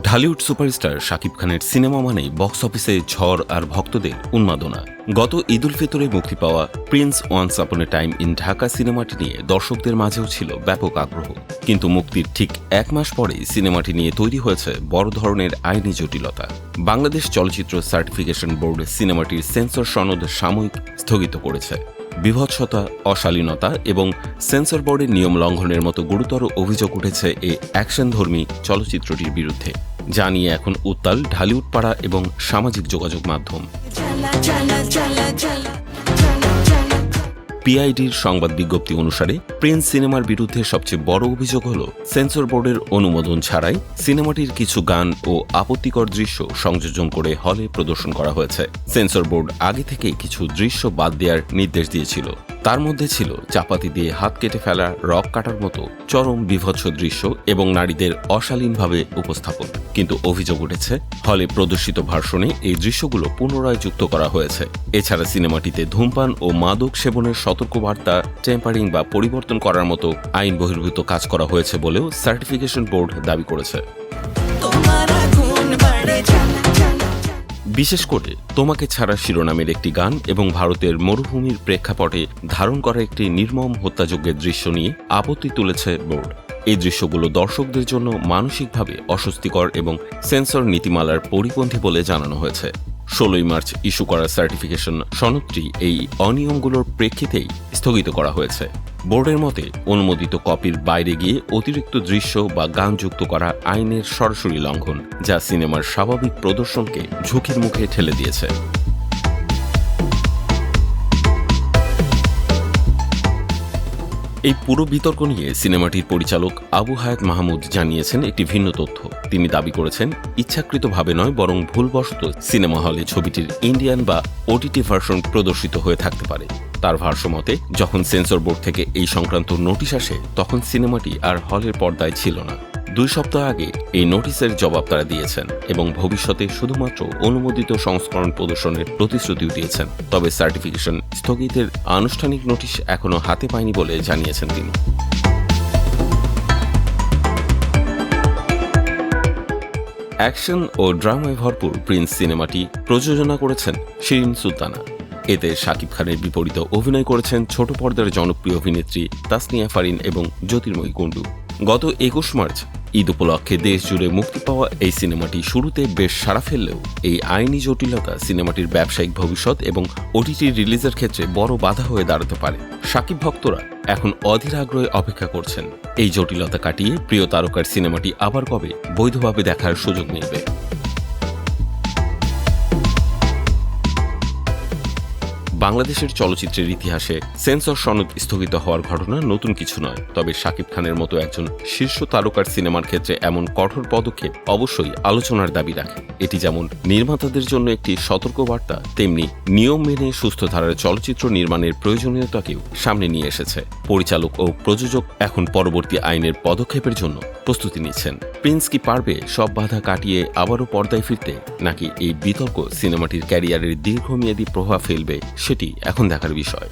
Dhallywood superstar Shakib খানের cinema মানেই box অফিসে ঝড় আর ভক্তদের উন্মাদনা। গত ঈদ উল ফিতরে মুক্তি পাওয়া Prince once upon A time in Dhaka সিনেমাটি নিয়ে দর্শকদের মাঝেও ছিল ব্যাপক আগ্রহ, কিন্তু মুক্তির ঠিক এক মাস পরেই সিনেমাটি নিয়ে তৈরি হয়েছে বড় ধরনের আইনি জটিলতা। বাংলাদেশ চলচ্চিত্র সার্টিফিকেশন বোর্ড সিনেমাটির সেন্সর সনদ সাময়িক স্থগিত করেছে। বিভৎসতা, অশালীনতা এবং সেন্সর বোর্ডের নিয়ম লঙ্ঘনের মতো গুরুতর অভিযোগ উঠেছে এই অ্যাকশনধর্মী চলচ্চিত্রটির বিরুদ্ধে, যা নিয়ে এখন উত্তাল ঢালিউড পাড়া এবং সামাজিক যোগাযোগ মাধ্যম। পিআইডির সংবাদ বিজ্ঞপ্তি অনুসারে প্রিন্স সিনেমার বিরুদ্ধে সবচেয়ে বড় অভিযোগ হল সেন্সর বোর্ডের অনুমোদন ছাড়াই সিনেমাটির কিছু গান ও আপত্তিকর দৃশ্য সংযোজন করে হলে প্রদর্শন করা হয়েছে। সেন্সর বোর্ড আগে থেকেই কিছু দৃশ্য বাদ দেওয়ার নির্দেশ দিয়েছিল। তার মধ্যে ছিল চাপাতি দিয়ে হাত কেটে ফেলা, রক কাটার মতো চরম বিভৎস দৃশ্য এবং নারীদের অশালীনভাবে উপস্থাপন। কিন্তু অভিযোগ উঠেছে হলে প্রদর্শিত ভার্সনে এই দৃশ্যগুলো পুনরায় যুক্ত করা হয়েছে। এছাড়া সিনেমাটিতে ধূমপান ও মাদক সেবনের সতর্কবার্তা, টেম্পারিং বা পরিবর্তন করার মতো আইন বহির্ভূত কাজ করা হয়েছে বলেও সার্টিফিকেশন বোর্ড দাবি করেছে। বিশেষ করে তোমাকে ছাড়া শিরোনামের একটি গান এবং ভারতের মরুভূমির প্রেক্ষাপটে ধারণ করা একটি নির্মম হত্যাযজ্ঞের দৃশ্য নিয়ে আপত্তি তুলেছে বোর্ড। এই দৃশ্যগুলো দর্শকদের জন্য মানসিকভাবে অস্বস্তিকর এবং সেন্সর নীতিমালার পরিপন্থী বলে জানানো হয়েছে। 16 মার্চ ইস্যু করা সার্টিফিকেশন সনদটি এই অনিয়মগুলোর প্রেক্ষিতেই স্থগিত করা হয়েছে। বোর্ডের মতে অনুমোদিত কপির বাইরে গিয়ে অতিরিক্ত দৃশ্য বা গান যুক্ত করা আইনের সরাসরি লঙ্ঘন, যা সিনেমার স্বাভাবিক প্রদর্শনকে ঝুঁকির মুখে ঠেলে দিয়েছে। এই পুরো বিতর্ক নিয়ে সিনেমাটির পরিচালক আবু হায়াত মাহমুদ জানিয়েছেন একটি ভিন্ন তথ্য। তিনি দাবি করেছেন, ইচ্ছাকৃতভাবে নয় বরং ভুলবশত সিনেমা হলে ছবিটির ইন্ডিয়ান বা ওটিটি ভার্সন প্রদর্শিত হয়ে থাকতে পারে। তার ভাষ্যমতে, যখন সেন্সর বোর্ড থেকে এই সংক্রান্ত নোটিশ আসে তখন সিনেমাটি আর হলের পর্দায় ছিল না। 2 সপ্তাহ আগে এই নোটিশের জবাব তারা দিয়েছেন এবং ভবিষ্যতে শুধুমাত্র অনুমোদিত সংস্করণ প্রদর্শনের প্রতিশ্রুতিও দিয়েছেন। তবে সার্টিফিকেশন স্থগিতের আনুষ্ঠানিক নোটিশ এখনও হাতে পায়নি বলে জানিয়েছেন তিনি। অ্যাকশন ও ড্রামায় ভরপুর প্রিন্স সিনেমাটি প্রযোজনা করেছেন শিরিন সুলতানা। এতে শাকিব খানের বিপরীতে অভিনয় করেছেন ছোট পর্দার জনপ্রিয় অভিনেত্রী তাসনিয়া ফারিন এবং জ্যোতির্ময়ী কুণ্ডু। গত 21 মার্চ ঈদ উপলক্ষে দেশ জুড়ে মুক্তি পাওয়া এই সিনেমাটি শুরুতে বেশ সাড়া ফেললেও এই আইনি জটিলতা সিনেমাটির ব্যবসায়িক ভবিষ্যৎ এবং ওটিটি রিলিজের ক্ষেত্রে বড় বাধা হয়ে দাঁড়াতে পারে। শাকিব ভক্তরা এখন অধীর আগ্রহে অপেক্ষা করছেন এই জটিলতা কাটিয়ে প্রিয় তারকার সিনেমাটি আবার কবে বৈধভাবে দেখার সুযোগ মিলবে। বাংলাদেশের চলচ্চিত্রের ইতিহাসে সেন্সর সনদ স্থগিত হওয়ার ঘটনা নতুন কিছু নয়। তবে শাকিব খানের মতো একজন শীর্ষ তারকার সিনেমার ক্ষেত্রে এমন কঠোর পদক্ষেপ অবশ্যই আলোচনার দাবি রাখে। এটি যেমন নির্মাতাদের জন্য একটি সতর্কবার্তা, তেমনি নিয়ম মেনে সুস্থ ধারার চলচ্চিত্র নির্মাণের প্রয়োজনীয়তাকেও সামনে নিয়ে এসেছে। পরিচালক ও প্রযোজক এখন পরবর্তী আইনের পদক্ষেপের জন্য প্রস্তুতি নিচ্ছেন। প্রিন্স কি পারবে সব বাধা কাটিয়ে আবারও পর্দায় ফিরতে, নাকি এই বিতর্ক সিনেমাটির ক্যারিয়ারের দীর্ঘমেয়াদী প্রভাব ফেলবে, সেটি এখন দেখার বিষয়।